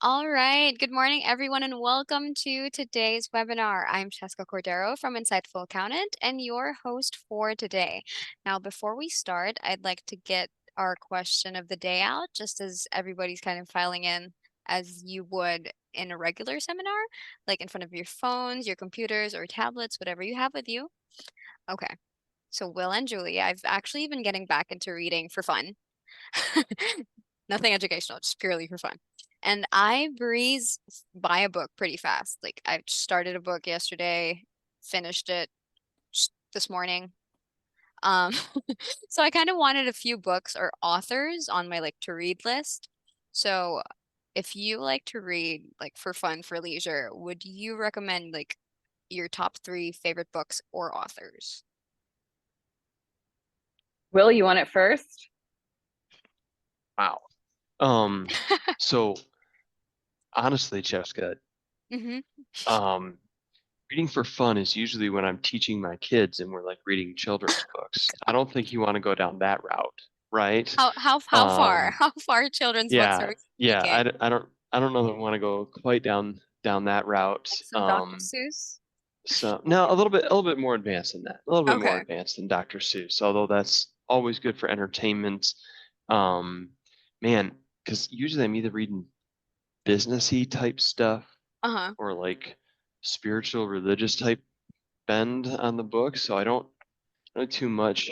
All right. Good morning, everyone, and welcome to today's webinar. I'm Cheska Cordero from Insightful Accountant and your host for today. Now, before we start, I'd like to get our question of the day out, just as everybody's kind of filing in as you would in a regular seminar, like in front of your phones, your computers, or tablets, whatever you have with you. Okay. So, Will and Julie, I've actually been getting back into reading for fun. Nothing educational, just purely for fun. And I breeze by a book pretty fast. Like I started a book yesterday, finished it this morning. Um, so I kind of wanted a few books or authors on my like to read list. So if you like to read like for fun, for leisure, would you recommend like your top three favorite books or authors? Will, you want it first? Wow. Um, so honestly, Jessica, Mm-hmm. um, reading for fun is usually when I'm teaching my kids and we're like reading children's books. I don't think you want to go down that route, right? How far? Um, How far children's books are yeah, we yeah. speaking? I don't know that I want to go quite down that route. Like some Dr. Seuss? So no, a little bit more advanced than that. A little bit more Okay. advanced than Dr. Seuss, although that's always good for entertainment. Um, man, because usually I'm either reading businessy type stuff Uh-huh. or like spiritual religious type bend on the book, so I don't know too much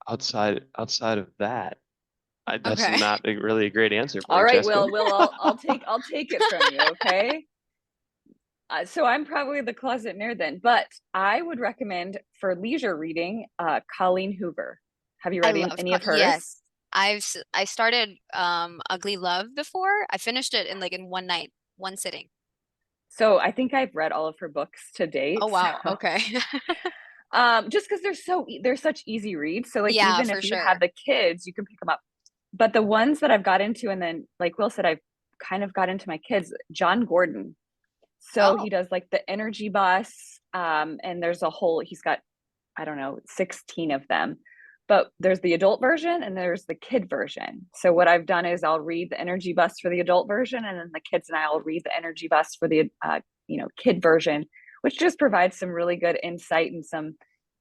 outside of that. That's Okay. not really a great answer for All you, right, Jessica. Will, I'll take it from you, okay? So I'm probably the closet nerd then, but I would recommend for leisure reading, Colleen Hoover. Have you I read love any of hers? yes. I started Ugly Love before. I finished it in like in one night, one sitting. So I think I've read all of her books to Oh date. wow. So Okay. just because they're such easy reads. So like Yeah, even for if you sure. have the kids, you can pick them up. But the ones that I've got into, and then like Will said, I've kind of got into my kids, John Gordon. So Oh, he does like the energy bus, and there's a whole, he's got, I don't know, 16 of them. But there's the adult version and there's the kid version. So what I've done is I'll read the energy bus for the adult version, and then the kids and I will read the energy bus for the kid version, which just provides some really good insight and some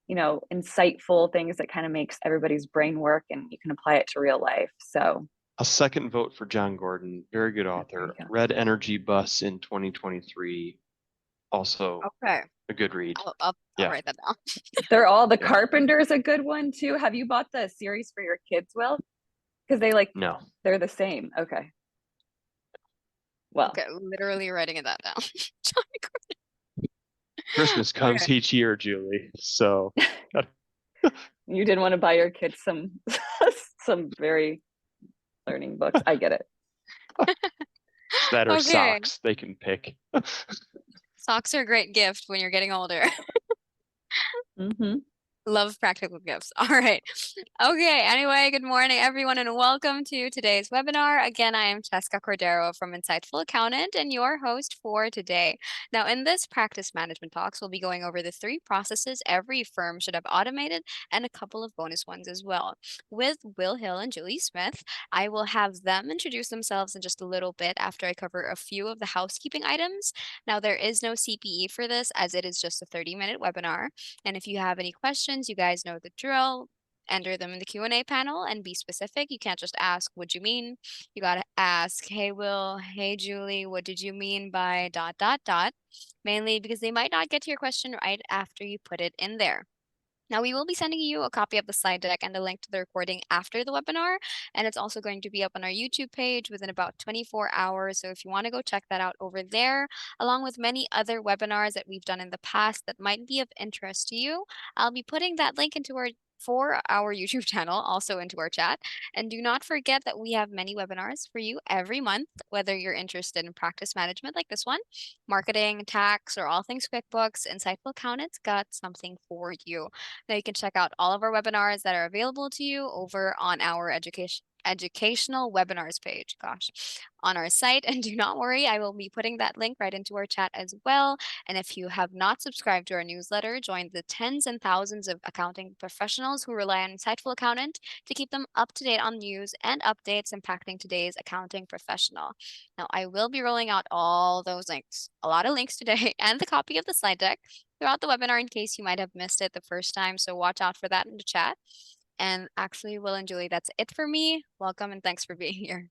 insightful things that kind of makes everybody's brain work, and you can apply it to real life. So A second vote for John Gordon, very good there you author. go. Read Energy Bus in 2023, also okay. a good read. I'll Yeah, write that down. They're all the yeah. Carpenter's a good one too. Have you bought the series for your kids, Will? Because No. they're the same. Okay. Well, Okay, literally writing that down. Johnny Christmas Carson. Okay. comes each year, Julie. So you didn't want to buy your kids some some very learning books. I get it. that are Okay. socks they can pick. Socks are a great gift when you're getting older. Mm-hmm. Love practical gifts. All right. Okay. Anyway, good morning, everyone, and welcome to today's webinar. Again, I am Cheska Cordero from Insightful Accountant and your host for today. Now, in this practice management talks, we'll be going over the three processes every firm should have automated and a couple of bonus ones as well. With Will Hill and Julie Smith, I will have them introduce themselves in just a little bit after I cover a few of the housekeeping items. Now, there is no CPE for this as it is just a 30-minute webinar. And if you have any questions, you guys know the drill. Enter them in the Q&A panel and be specific. You can't just ask, "What do you mean?" You got to ask, "Hey, Will, hey, Julie, what did you mean by dot, dot, dot?" Mainly because they might not get to your question right after you put it in there. Now, we will be sending you a copy of the slide deck and a link to the recording after the webinar, and it's also going to be up on our YouTube page within about 24 hours. So if you want to go check that out over there, along with many other webinars that we've done in the past that might be of interest to you, I'll be putting that link into our YouTube channel, also into our chat. And do not forget that we have many webinars for you every month, whether you're interested in practice management like this one, marketing, tax, or all things QuickBooks. Insightful Accountants got something for you. Now you can check out all of our webinars that are available to you over on our educational webinars page, gosh, on our site. And do not worry, I will be putting that link right into our chat as well. And if you have not subscribed to our newsletter, join the tens and thousands of accounting professionals who rely on Insightful Accountant to keep them up to date on news and updates impacting today's accounting professional. Now, I will be rolling out all those links, a lot of links today, and the copy of the slide deck throughout the webinar in case you might have missed it the first time. So watch out for that in the chat. And actually, Will and Julie, that's it for me. Welcome and thanks for being here.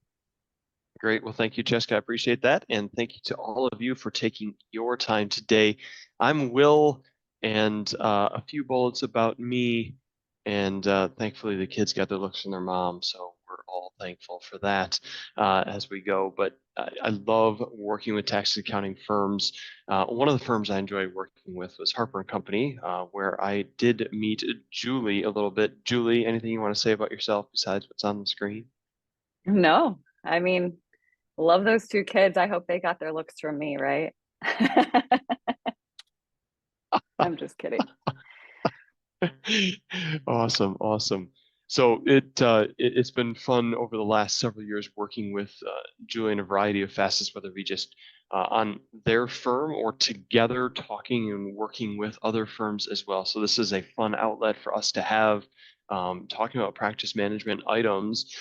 Great. Well, thank you, Jessica. I appreciate that. And thank you to all of you for taking your time today. I'm Will, and a few bullets about me. And thankfully, the kids got their looks from their mom. So we're all thankful for that as we go. But I love working with tax accounting firms. One of the firms I enjoyed working with was Harper Company, where I did meet Julie a little bit. Julie, anything you want to say about yourself besides what's on the screen? No, I mean, love those two kids. I hope they got their looks from me, right? I'm just kidding. Awesome, awesome. So it's been fun over the last several years working with Julie in a variety of facets, whether it be just on their firm or together talking and working with other firms as well. So this is a fun outlet for us to have talking about practice management items.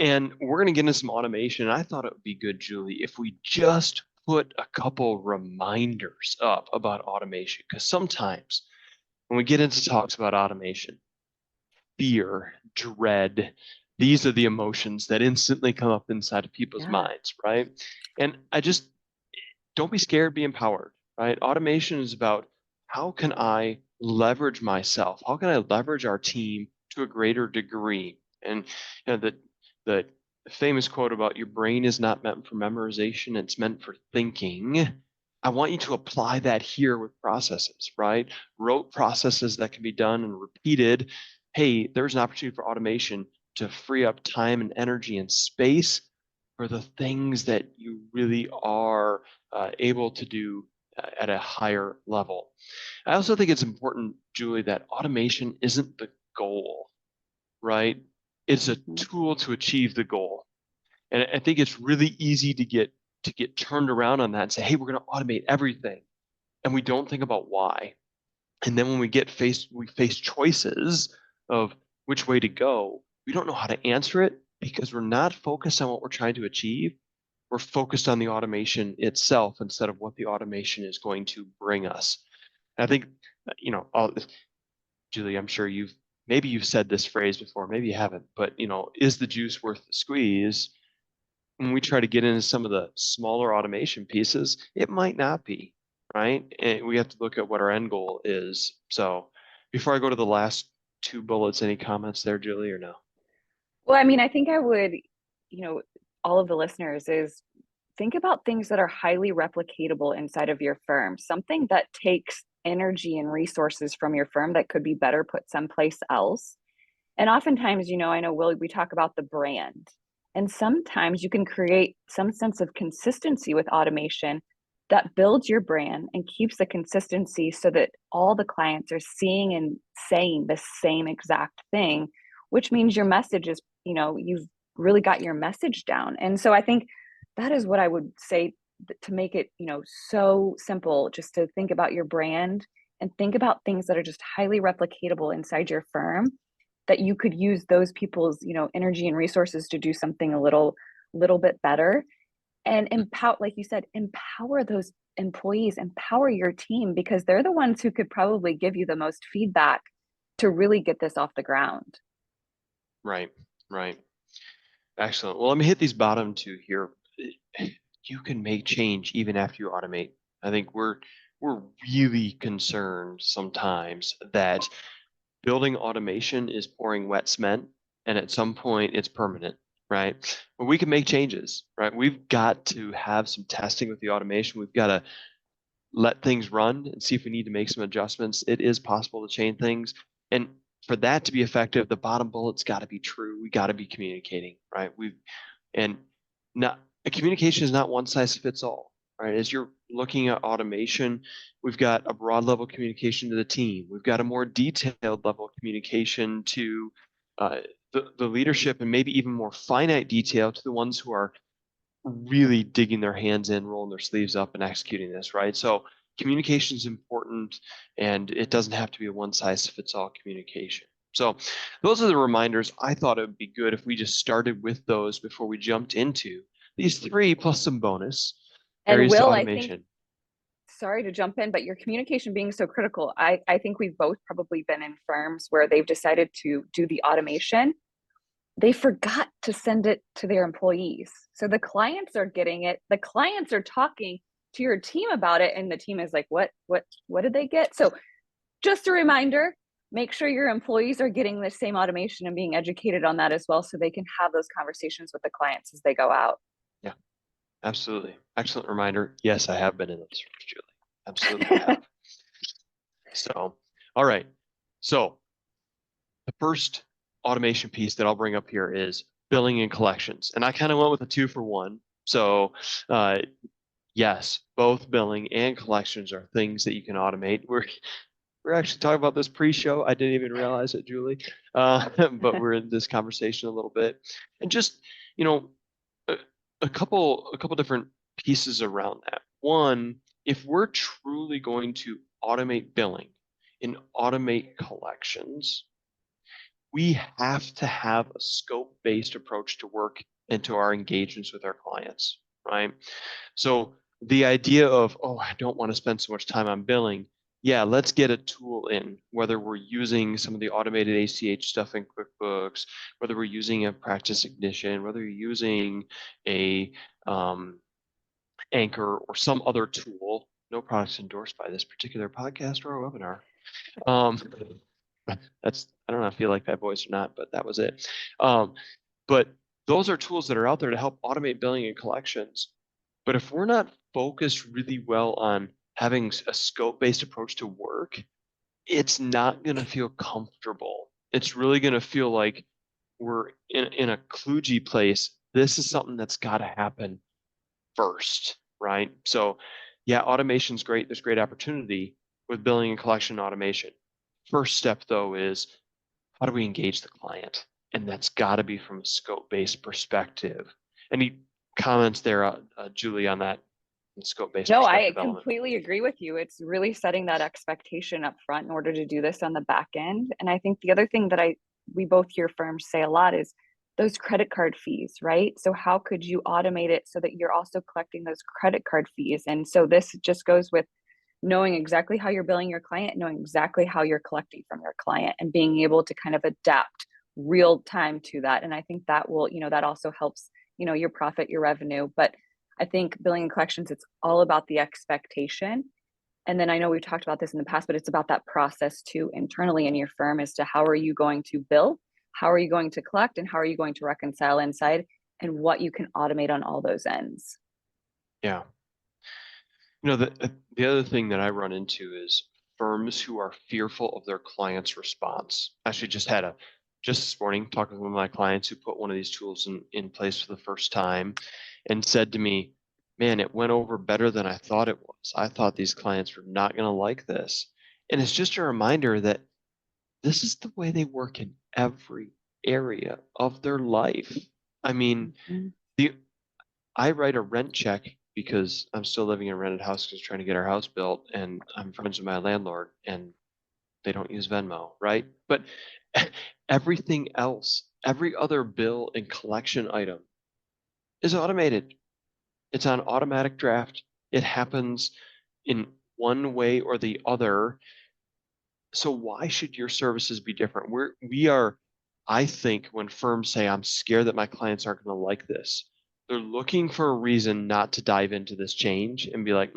And we're going to get into some automation. I thought it would be good, Julie, if we just put a couple reminders up about automation, because sometimes when we get into talks about automation, fear, dread, these are the emotions that instantly come up inside of people's Yeah. minds, right? And I just don't be scared, be empowered, right? Automation is about how can I leverage myself? How can I leverage our team to a greater degree? And the famous quote about your brain is not meant for memorization, it's meant for thinking. I want you to apply that here with processes, right? Rote processes that can be done and repeated. Hey, there's an opportunity for automation to free up time and energy and space for the things that you really are able to do at a higher level. I also think it's important, Julie, that automation isn't the goal, right? It's a tool to achieve the goal. And I think it's really easy to get turned around on that and say, hey, we're going to automate everything. And we don't think about why. And then when we face choices of which way to go, we don't know how to answer it because we're not focused on what we're trying to achieve. We're focused on the automation itself instead of what the automation is going to bring us. And I think, Julie, I'm sure you've said this phrase before, maybe you haven't, but is the juice worth the squeeze? When we try to get into some of the smaller automation pieces, it might not be, right? And we have to look at what our end goal is. So before I go to the last two bullets, any comments there, Julie, or no? Well, I mean, I think I would, all of the listeners is think about things that are highly replicatable inside of your firm, something that takes energy and resources from your firm that could be better put someplace else. And oftentimes, I know, Will, we talk about the brand. And sometimes you can create some sense of consistency with automation that builds your brand and keeps the consistency so that all the clients are seeing and saying the same exact thing, which means your message is, you've really got your message down. And so I think that is what I would say to make it, so simple, just to think about your brand and think about things that are just highly replicatable inside your firm that you could use those people's, energy and resources to do something a little bit better and empower, like you said, empower those employees, empower your team, because they're the ones who could probably give you the most feedback to really get this off the ground. Right, right. Excellent. Well, let me hit these bottom two here. You can make change even after you automate. I think we're really concerned sometimes that building automation is pouring wet cement, and at some point it's permanent, right? But we can make changes, right? We've got to have some testing with the automation. We've got to let things run and see if we need to make some adjustments. It is possible to change things. And for that to be effective, the bottom bullet's got to be true. We got to be communicating, right? And not communication is not one size fits all, right? As you're looking at automation, we've got a broad level communication to the team. We've got a more detailed level of communication to the leadership and maybe even more finite detail to the ones who are really digging their hands in, rolling their sleeves up and executing this, right? So communication is important, and it doesn't have to be a one size fits all communication. So those are the reminders. I thought it would be good if we just started with those before we jumped into these three plus some bonus And areas to Will, I think, automation. sorry to jump in, but your communication being so critical, I think we've both probably been in firms where they've decided to do the automation. They forgot to send it to their employees. So the clients are getting it. The clients are talking to your team about it, and the team is like, what did they get? So just a reminder, make sure your employees are getting the same automation and being educated on that as well, so they can have those conversations with the clients as they go out. Yeah, absolutely. Excellent reminder. Yes, I have been in those rooms, Julie. Absolutely have. So, all right. So the first automation piece that I'll bring up here is billing and collections. And I kind of went with a 2-for-1. So, yes, both billing and collections are things that you can automate. We're actually talking about this pre-show. I didn't even realize it, Julie. But we're in this conversation a little bit, and just you know, a, a couple different pieces around that. One, if we're truly going to automate billing and automate collections, we have to have a scope-based approach to work and to our engagements with our clients, right? So the idea of, oh, I don't want to spend so much time on billing. Yeah, let's get a tool in, whether we're using some of the automated ACH stuff in QuickBooks, whether we're using a practice ignition, whether you're using a Anchor or some other tool. No products endorsed by this particular podcast or webinar. Um, that's, I don't know if I feel like that voice or not, but that was it. But those are tools that are out there to help automate billing and collections. But if we're not focused really well on having a scope-based approach to work, it's not going to feel comfortable. It's really going to feel like we're in a kludgy place. This is something that's got to happen first, right? So, yeah, automation's great. There's great opportunity with billing and collection automation. First step, though, is how do we engage the client? And that's got to be from a scope-based perspective. Any comments there, Julie, on that scope-based No, I perspective element? completely agree with you. It's really setting that expectation up front in order to do this on the back end. And I think the other thing that we both hear firms say a lot is those credit card fees, right? So how could you automate it so that you're also collecting those credit card fees? And so this just goes with knowing exactly how you're billing your client, knowing exactly how you're collecting from your client, and being able to kind of adapt real time to that. And I think that will, that also helps, your profit, your revenue. But I think billing and collections, it's all about the expectation. And then I know we've talked about this in the past, but it's about that process too internally in your firm as to how are you going to bill, how are you going to collect, and how are you going to reconcile inside, and what you can automate on all those ends. Yeah. The other thing that I run into is firms who are fearful of their clients' response. Actually, just this morning, talking with one of my clients who put one of these tools in place for the first time and said to me, man, it went over better than I thought it was. I thought these clients were not going to like this. And it's just a reminder that this is the way they work in every area of their life. I mean, Mhm. the I write a rent check because I'm still living in a rented house because trying to get our house built, and I'm friends with my landlord, and they don't use Venmo, right? But everything else, every other bill and collection item is automated. It's on automatic draft. It happens in one way or the other. So why should your services be different? We are, I think, when firms say, I'm scared that my clients aren't going to like this, they're looking for a reason not to dive into this change and be like,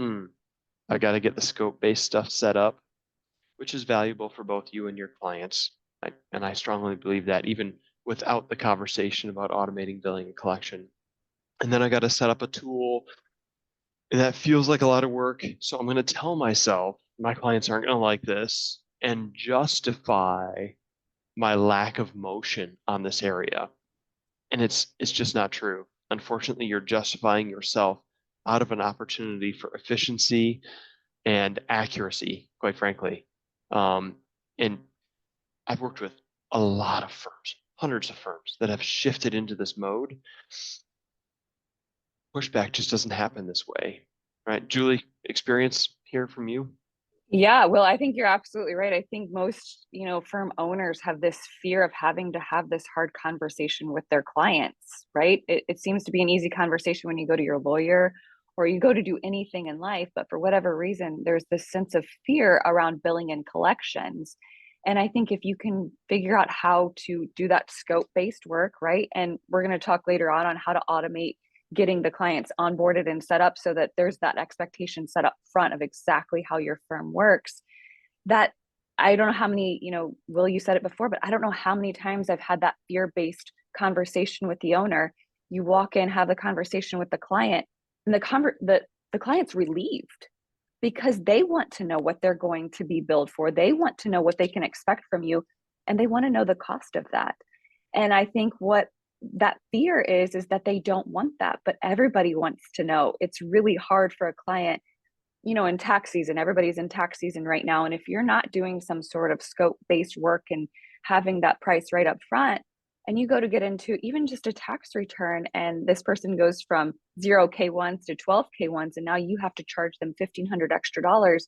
I got to get the scope-based stuff set up, which is valuable for both you and your clients. And I strongly believe that even without the conversation about automating billing and collection. And then I got to set up a tool, and that feels like a lot of work. So I'm going to tell myself my clients aren't going to like this and justify my lack of motion on this area. And it's just not true. Unfortunately, you're justifying yourself out of an opportunity for efficiency and accuracy, quite frankly. And I've worked with a lot of firms, hundreds of firms that have shifted into this mode. Pushback just doesn't happen this way, right? Julie, experience here from you? Yeah, well, I think you're absolutely right. I think most, firm owners have this fear of having to have this hard conversation with their clients, right? It seems to be an easy conversation when you go to your lawyer or you go to do anything in life, but for whatever reason, there's this sense of fear around billing and collections. And I think if you can figure out how to do that scope-based work, right? And we're going to talk later on how to automate getting the clients onboarded and set up so that there's that expectation set up front of exactly how your firm works. That I don't know how many, Will, you said it before, but I don't know how many times I've had that fear-based conversation with the owner. You walk in, have the conversation with the client, and the client's relieved because they want to know what they're going to be billed for. They want to know what they can expect from you, and they want to know the cost of that. And I think what that fear is that they don't want that, but everybody wants to know. It's really hard for a client, in tax season. Everybody's in tax season right now. And if you're not doing some sort of scope based work and having that price right up front, and you go to get into even just a tax return, and this person goes from 0K ones to 12K ones, and now you have to charge them 1,500 extra dollars,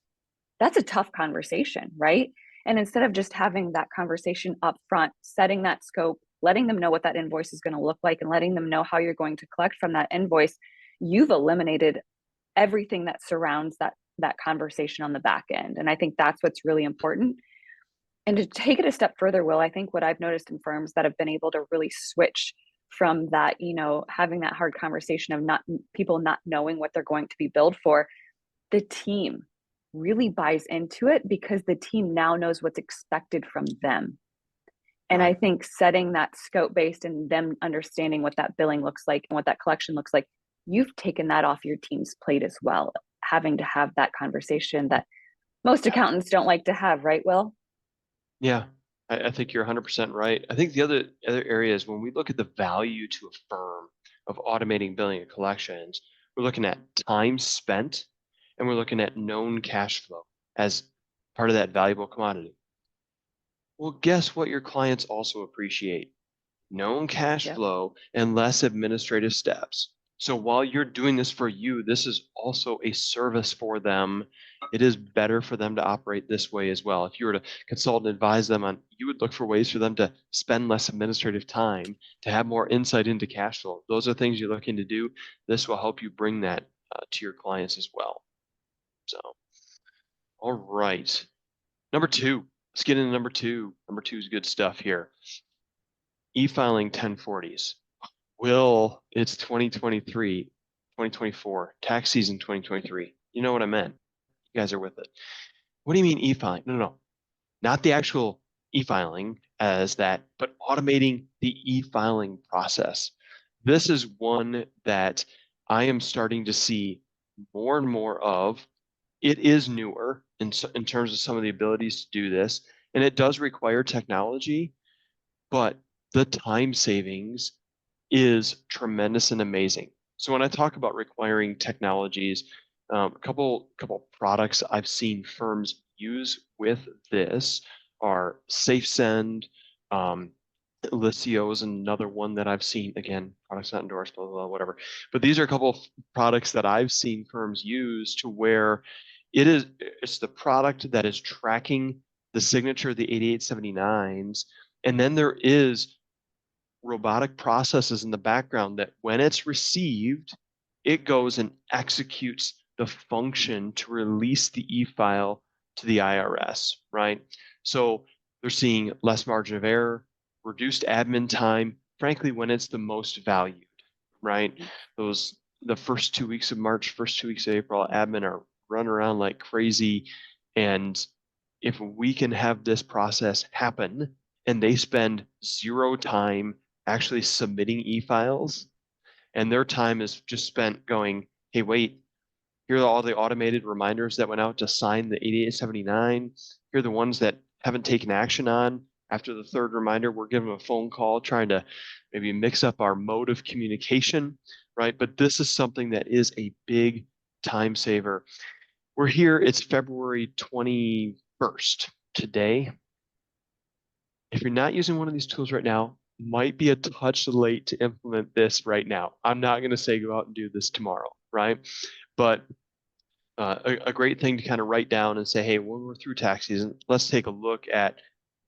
that's a tough conversation, right? And instead of just having that conversation up front, setting that scope, letting them know what that invoice is going to look like, and letting them know how you're going to collect from that invoice, you've eliminated everything that surrounds that conversation on the back end. And I think that's what's really important. And to take it a step further, Will, I think what I've noticed in firms that have been able to really switch from that, having that hard conversation of not people not knowing what they're going to be billed for, the team really buys into it because the team now knows what's expected from them. And I Right. think setting that scope based and them understanding what that billing looks like and what that collection looks like, you've taken that off your team's plate as well, having to have that conversation that most Yeah. accountants don't like to have, right, Will? Yeah. I think you're 100% right. I think the other area is when we look at the value to a firm of automating billing and collections, we're looking at time spent and we're looking at known cash flow as part of that valuable commodity. Well, guess what your clients also appreciate? Known cash Yep. flow and less administrative steps. So while you're doing this for you, this is also a service for them. It is better for them to operate this way as well. If you were to consult and advise them on, you would look for ways for them to spend less administrative time, to have more insight into cash flow. Those are things you're looking to do. This will help you bring that to your clients as well. So, all right. Number two, let's get into number two. Number two is good stuff here. E-filing 1040s. Will, it's 2023, 2024, tax season 2023. You know what I meant. You guys are with it. What do you mean e-filing? No, no, no. Not the actual e-filing as that, but automating the e-filing process. This is one that I am starting to see more and more of. It is newer in terms of some of the abilities to do this, and it does require technology, but the time savings is tremendous and amazing. So when I talk about requiring technologies, a couple products I've seen firms use with this are SafeSend, Lisio is another one that I've seen. Again, products not endorsed, blah, blah, blah, whatever. But these are a couple of products that I've seen firms use to where it's the product that is tracking the signature of the 8879s, and then there is robotic processes in the background that when it's received, it goes and executes the function to release the e-file to the IRS, right? So they're seeing less margin of error, reduced admin time, frankly, when it's the most valued, right? The first 2 weeks of March, first 2 weeks of April, admin are running around like crazy. And if we can have this process happen and they spend zero time actually submitting e-files, and their time is just spent going, hey, wait, here are all the automated reminders that went out to sign the 8879. Here are the ones that haven't taken action on. After the third reminder, we're giving them a phone call, trying to maybe mix up our mode of communication, right? But this is something that is a big time saver. We're here, it's February 21st today. If you're not using one of these tools right now, might be a touch late to implement this right now. I'm not going to say go out and do this tomorrow, right? But a great thing to kind of write down and say, hey, when we're through tax season, let's take a look at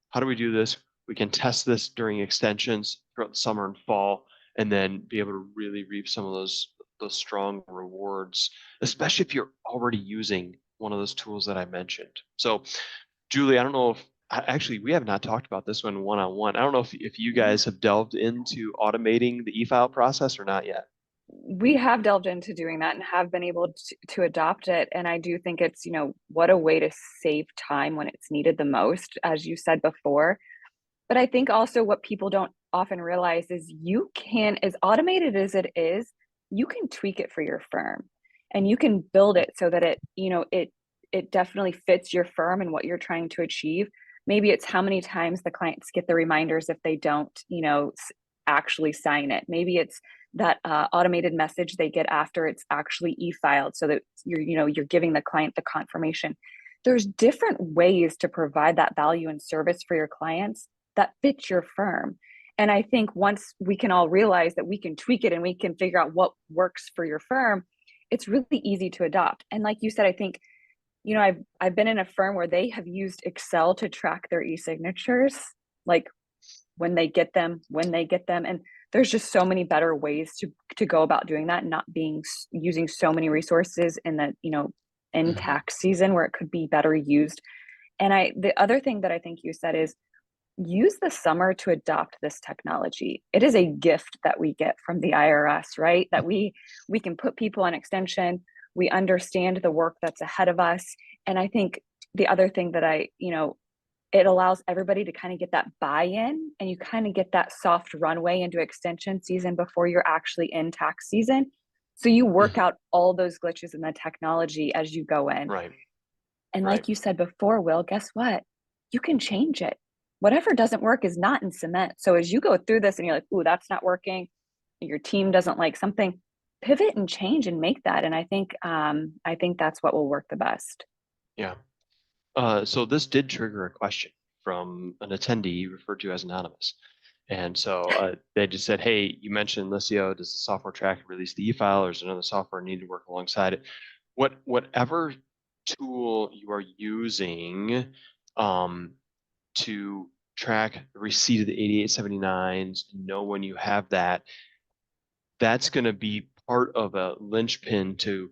how do we do this? We can test this during extensions throughout the summer and fall, and then be able to really reap some of those strong rewards, especially if you're already using one of those tools that I mentioned. So, Julie, I don't know if actually we have not talked about this one-on-one. I don't know if you guys have delved into automating the e-file process or not yet. We have delved into doing that and have been able to adopt it. And I do think it's, what a way to save time when it's needed the most, as you said before. But I think also what people don't often realize is you can, as automated as it is, you can tweak it for your firm and you can build it so that it definitely fits your firm and what you're trying to achieve. Maybe it's how many times the clients get the reminders if they don't, actually sign it. Maybe it's that automated message they get after it's actually e-filed, so that you're giving the client the confirmation. There's different ways to provide that value and service for your clients that fits your firm. And I think once we can all realize that we can tweak it and we can figure out what works for your firm, it's really easy to adopt. And like you said, I think, I've been in a firm where they have used Excel to track their e-signatures, like when they get them. And there's just so many better ways to go about doing that, not using so many resources in the, in Mhm. tax season where it could be better used. And the other thing that I think you said is use the summer to adopt this technology. It is a gift that we get from the IRS, right? That we can put people on extension. We understand the work that's ahead of us. And I think the other thing that it allows everybody to kind of get that buy-in, and you kind of get that soft runway into extension season before you're actually in tax season. So you work Mhm. out all those glitches in the technology as you go in. Right, And right. like you said before, Will, guess what? You can change it. Whatever doesn't work is not in cement. So as you go through this and you're like, ooh, that's not working, your team doesn't like something, pivot and change and make that. And I think that's what will work the best. Yeah. So this did trigger a question from an attendee referred to as anonymous. And so they just said, hey, you mentioned Lisio. Does the software tracker release the e-file, or is another software need to work alongside it? Whatever tool you are using um, to track the receipt of the 8879s, know when you have that, that's going to be part of a linchpin to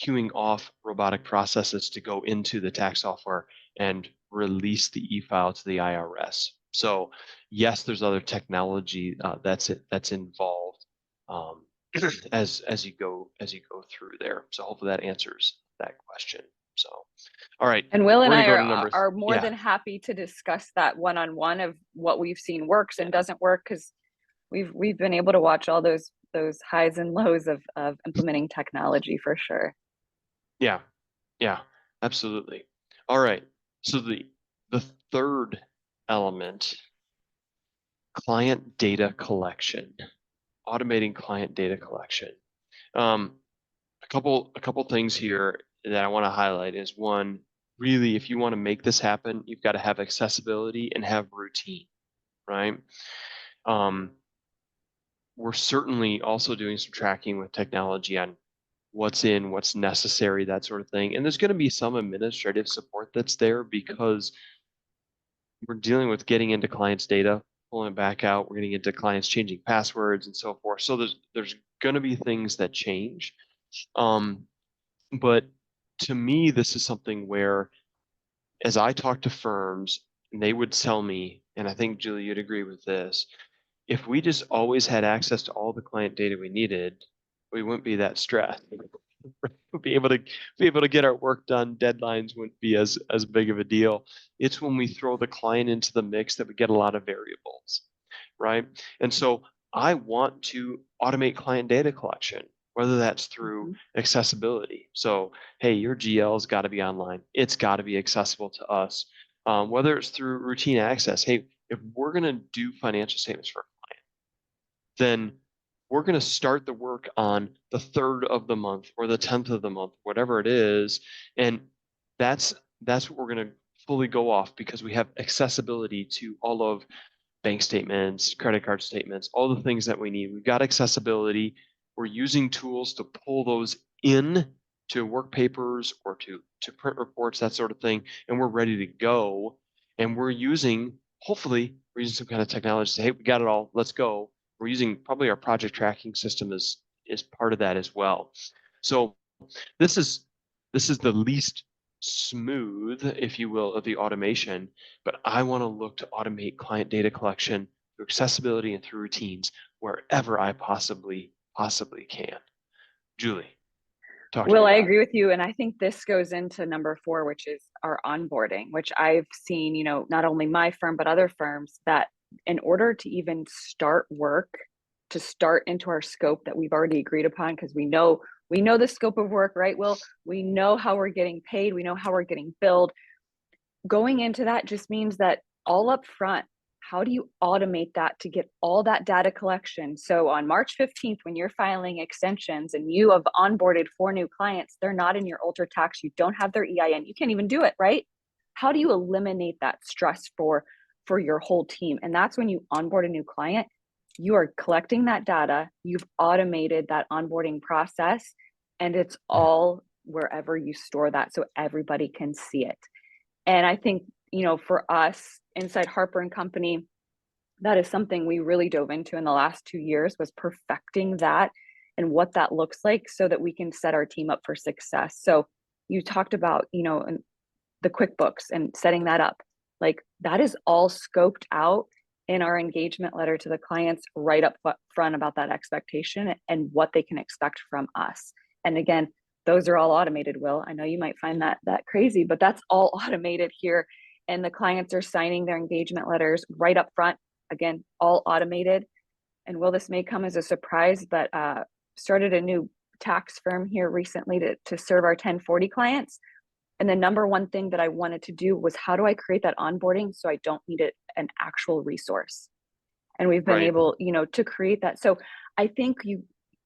queuing off robotic processes to go into the tax software and release the e-file to the IRS. So yes, there's other technology that's involved um, as you go through there. So hopefully that answers that question. So all right, And Will we're and gonna I go to are more yeah. than happy to discuss that one-on-one of what we've seen works and doesn't work, because we've been able to watch all those highs and lows of implementing technology for sure. Yeah, yeah, absolutely. All right. So the third element, client data collection, automating client data collection. Um, a couple things here that I want to highlight is one, really, if you want to make this happen, you've got to have accessibility and have routine, right? Um, we're certainly also doing some tracking with technology on what's in, what's necessary, that sort of thing. And there's going to be some administrative support that's there because we're dealing with getting into clients' data, pulling it back out. We're getting into clients changing passwords and so forth. So there's going to be things that change. Um, but to me, this is something where, as I talk to firms, and they would tell me, and I think Julie, you'd agree with this, if we just always had access to all the client data we needed, we wouldn't be that stressed. We'd be able to get our work done. Deadlines wouldn't be as big of a deal. It's when we throw the client into the mix that we get a lot of variables, right? And so I want to automate client data collection, whether that's through Mm-hmm. accessibility. So, hey, your GL's got to be online. It's got to be accessible to us. Whether it's through routine access. Hey, if we're going to do financial statements for then we're going to start the work on the 3rd of the month or the 10th of the month, whatever it is. And that's what we're going to fully go off because we have accessibility to all of bank statements, credit card statements, all the things that we need. We've got accessibility. We're using tools to pull those in to work papers or to print reports, that sort of thing, and we're ready to go. And hopefully, we're using some kind of technology to say, hey, we got it all, let's go. We're using probably our project tracking system is part of that as well. So this is the least smooth, if you will, of the automation, but I want to look to automate client data collection through accessibility and through routines wherever I possibly can. Julie, talk to me Will, I about it. agree with you. And I think this goes into number 4, which is our onboarding, which I've seen, not only my firm, but other firms, that in order to even start work, to start into our scope that we've already agreed upon, because we know the scope of work, right? Will, we know how we're getting paid, we know how we're getting billed. Going into that just means that all up front, how do you automate that to get all that data collection? So on March 15th, when you're filing extensions and you have onboarded 4 new clients, they're not in your ultra tax, you don't have their EIN, you can't even do it, right? How do you eliminate that stress for your whole team? And that's when you onboard a new client, you are collecting that data, you've automated that onboarding process, and it's all wherever you store that so everybody can see it. And I think, for us inside Harper and Company, that is something we really dove into in the last 2 years, was perfecting that and what that looks like so that we can set our team up for success. So you talked about, the QuickBooks and setting that up. Like, that is all scoped out in our engagement letter to the clients right up front about that expectation and what they can expect from us. And again, those are all automated. Will, I know you might find that crazy, but that's all automated here. And the clients are signing their engagement letters right up front. Again, all automated. And Will, this may come as a surprise, but started a new tax firm here recently to serve our 1040 clients. And the number one thing that I wanted to do was, how do I create that onboarding so I don't need an actual resource? And we've been Right. able, to create that. So I think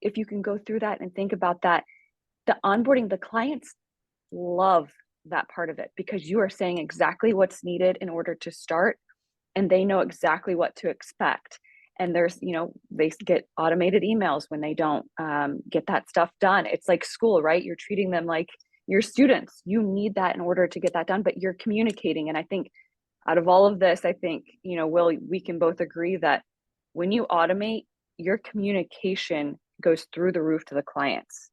if you can go through that and think about that, the onboarding, the clients love that part of it, because you are saying exactly what's needed in order to start, and they know exactly what to expect. And there's, they get automated emails when they don't get that stuff done. It's like school, right? You're treating them like your students. You need that in order to get that done, but you're communicating. And I think out of all of this, I think, Will, we can both agree that when you automate, your communication goes through the roof to the clients.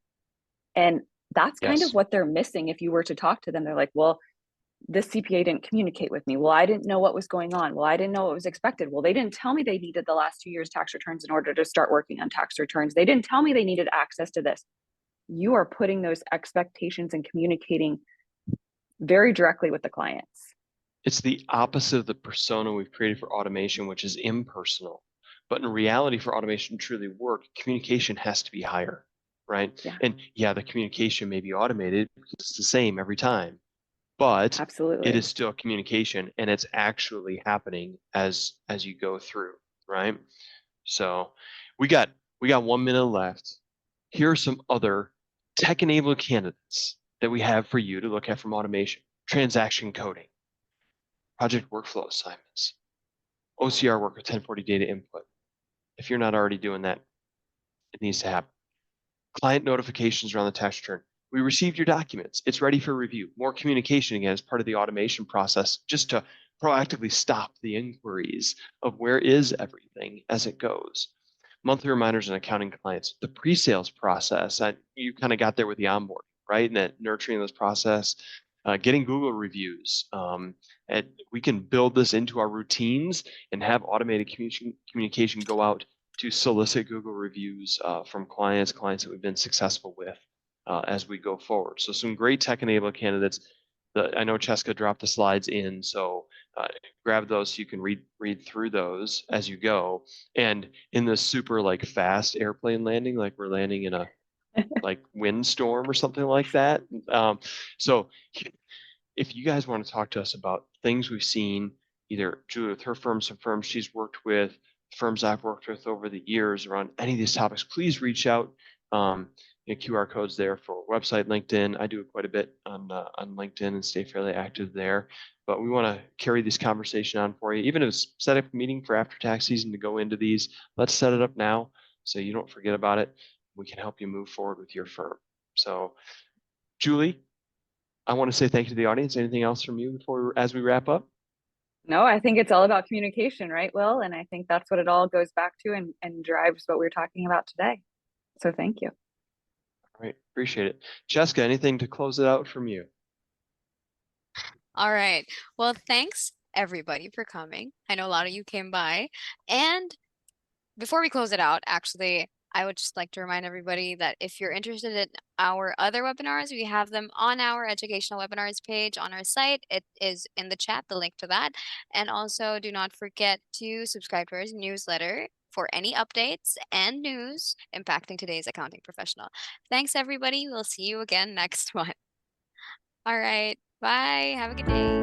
And that's kind of Yes. what they're missing. If you were to talk to them, they're like, well, this CPA didn't communicate with me. Well, I didn't know what was going on. Well, I didn't know what was expected. Well, they didn't tell me they needed the last 2 years tax returns in order to start working on tax returns. They didn't tell me they needed access to this. You are putting those expectations and communicating very directly with the clients. It's the opposite of the persona we've created for automation, which is impersonal. But in reality, for automation to truly work, communication has to be higher, right? Yeah, And yeah, the communication may be automated because it's the same every time, but it is absolutely. still communication and it's actually happening as you go through, right? So we got 1 minute left. Here are some other tech-enabled candidates that we have for you to look at from automation: transaction coding, project workflow assignments, OCR work with 1040 data input. If you're not already doing that, it needs to happen. Client notifications around the tax return. We received your documents. It's ready for review. More communication again as part of the automation process, just to proactively stop the inquiries of where is everything as it goes. Monthly reminders and accounting clients. The pre-sales process, you kind of got there with the onboarding, right? And that nurturing this process, getting Google reviews. And we can build this into our routines and have automated communication go out to solicit Google reviews from clients that we've been successful with as we go forward. So some great tech-enabled candidates. I know Cheska dropped the slides in, so grab those so you can read through those as you go. And in this super like fast airplane landing, like we're landing in a like windstorm or something like that. So if you guys want to talk to us about things we've seen, either Julie with her firm, some firms she's worked with, firms I've worked with over the years around any of these topics, please reach out. QR codes there for website, LinkedIn. I do quite a bit on LinkedIn and stay fairly active there. But we want to carry this conversation on for you. Even if it's set up a meeting for after tax season to go into these, let's set it up now so you don't forget about it. We can help you move forward with your firm. So, Julie, I want to say thank you to the audience. Anything else from you as we wrap up? No, I think it's all about communication, right, Will? And I think that's what it all goes back to and drives what we're talking about today. So thank you. All right, appreciate it. Jessica, anything to close it out from you? All right. Well, thanks everybody for coming. I know a lot of you came by. And before we close it out, actually, I would just like to remind everybody that if you're interested in our other webinars, we have them on our educational webinars page on our site. It is in the chat, the link to that. And also do not forget to subscribe to our newsletter for any updates and news impacting today's accounting professional. Thanks, everybody. We'll see you again next one. All right. Bye. Have a good day.